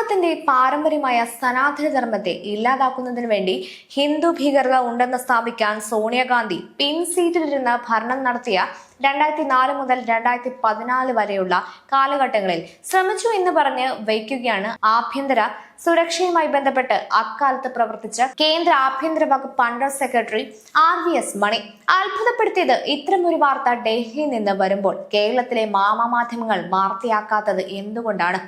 ഭാരതത്തിന്റെ പാരമ്പര്യമായ സനാതന ധർമ്മത്തെ ഇല്ലാതാക്കുന്നതിന് വേണ്ടി ഹിന്ദു ഭീകരത ഉണ്ടെന്ന് സ്ഥാപിക്കാൻ സോണിയാഗാന്ധി പിൻസീറ്റിലിരുന്ന് ഭരണം നടത്തിയ 2004 മുതൽ 2014 വരെയുള്ള കാലഘട്ടങ്ങളിൽ ശ്രമിച്ചു എന്ന് പറഞ്ഞ് വയ്ക്കുകയാണ് ആഭ്യന്തര സുരക്ഷയുമായി ബന്ധപ്പെട്ട് അക്കാലത്ത് പ്രവർത്തിച്ച കേന്ദ്ര ആഭ്യന്തര വകുപ്പ് അണ്ടർ സെക്രട്ടറി RVS മണി. അത്ഭുതപ്പെടുത്തിയത് ഇത്തരമൊരു വാർത്ത ഡൽഹിയിൽ നിന്ന് വരുമ്പോൾ കേരളത്തിലെ മാധ്യമങ്ങൾ വാർത്തയാക്കാത്തത് എന്തുകൊണ്ടാണ്?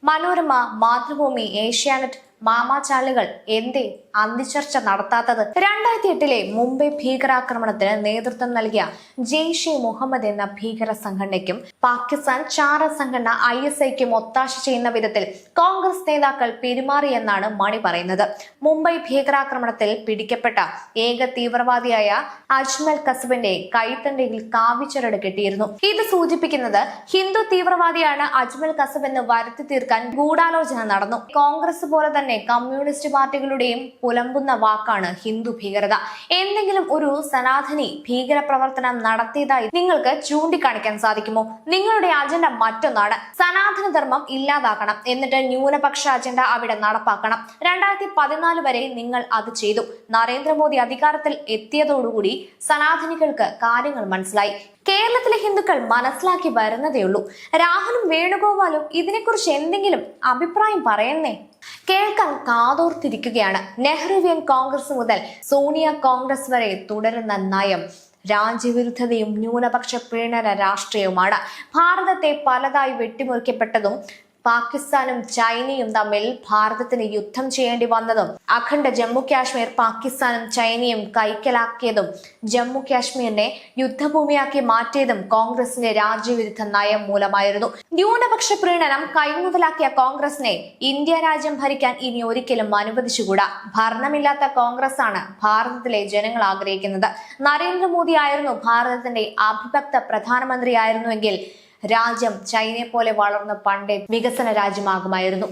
മനോരമ, മാതൃഭൂമി, ഏഷ്യാനെറ്റ്, മാമാ ചാനലുകൾ എന്തേ അന്തിച്ചർച്ച നടത്താത്തത്? 2008 മുംബൈ ഭീകരാക്രമണത്തിന് നേതൃത്വം നൽകിയ ജെയ്ഷെ മുഹമ്മദ് എന്ന ഭീകര സംഘടനയ്ക്കും പാകിസ്ഥാൻ ചാര സംഘടന ISIക്കും ഒത്താശ ചെയ്യുന്ന വിധത്തിൽ കോൺഗ്രസ് നേതാക്കൾ പെരുമാറിയെന്നാണ് മണി പറയുന്നത്. മുംബൈ ഭീകരാക്രമണത്തിൽ പിടിക്കപ്പെട്ട ഏക തീവ്രവാദിയായ അജ്മൽ കസബിന്റെ കൈത്തണ്ടയിൽ കാവിച്ചരട് കെട്ടിയിരുന്നു. ഇത് സൂചിപ്പിക്കുന്നത് ഹിന്ദു തീവ്രവാദിയാണ് അജ്മൽ കസബ് എന്ന് വരുത്തി തീർക്കാൻ ഗൂഢാലോചന നടന്നു. കോൺഗ്രസ് പോലെ തന്നെ കമ്മ്യൂണിസ്റ്റ് പാർട്ടികളുടെയും പുലമ്പുന്ന വാക്കാണ് ഹിന്ദു ഭീകരത. എന്തെങ്കിലും ഒരു സനാതനി ഭീകര പ്രവർത്തനം നടത്തിയതായി നിങ്ങൾക്ക് ചൂണ്ടിക്കാണിക്കാൻ സാധിക്കുമോ? നിങ്ങളുടെ അജണ്ട മറ്റൊന്നാണ്. സനാതന ധർമ്മം ഇല്ലാതാക്കണം, എന്നിട്ട് ന്യൂനപക്ഷ അജണ്ട അവിടെ നടപ്പാക്കണം. 2014 വരെ നിങ്ങൾ അത് ചെയ്തു. നരേന്ദ്രമോദി അധികാരത്തിൽ എത്തിയതോടുകൂടി സനാതനികൾക്ക് കാര്യങ്ങൾ മനസ്സിലായി. കേരളത്തിലെ ഹിന്ദുക്കൾ മനസ്സിലാക്കി വരുന്നതേയുള്ളൂ. രാഹുലും വേണുഗോപാലും ഇതിനെക്കുറിച്ച് എന്തെങ്കിലും അഭിപ്രായം പറയുന്നേ? കേൾക്കാൻ കാതോർത്തിരിക്കുകയാണ്. നെഹ്റുവിയൻ കോൺഗ്രസ് മുതൽ സോണിയ കോൺഗ്രസ് വരെ തുടരുന്ന നയം രാജ്യവിരുദ്ധതയും ന്യൂനപക്ഷ പ്രീണന രാഷ്ട്രീയവുമാണ്. ഭാരതത്തെ പലതായി വെട്ടിമുറിക്കപ്പെട്ടതും പാകിസ്ഥാനും ചൈനയും തമ്മിൽ ഭാരതത്തിന് യുദ്ധം ചെയ്യേണ്ടി വന്നതും അഖണ്ഡ ജമ്മു കാശ്മീർ പാകിസ്ഥാനും ചൈനയും കൈക്കലാക്കിയതും ജമ്മു കാശ്മീരിനെ യുദ്ധഭൂമിയാക്കി മാറ്റിയതും കോൺഗ്രസിന്റെ രാജ്യവിരുദ്ധ നയം മൂലമായിരുന്നു. ന്യൂനപക്ഷ പ്രീണനം കൈമുതലാക്കിയ കോൺഗ്രസിനെ ഇന്ത്യ രാജ്യം ഭരിക്കാൻ ഇനി ഒരിക്കലും അനുവദിച്ചുകൂടാ. ഭരണമില്ലാത്ത കോൺഗ്രസ് ആണ് ഭാരതത്തിലെ ജനങ്ങൾ ആഗ്രഹിക്കുന്നത്. നരേന്ദ്രമോദി ആയിരുന്നു ഭാരതത്തിന്റെ അവിഭക്ത പ്രധാനമന്ത്രിയായിരുന്നുവെങ്കിൽ രാജ്യം ചൈനയെ പോലെ വളർന്ന് പണ്ടേ വികസന രാജ്യമാകുമായിരുന്നു.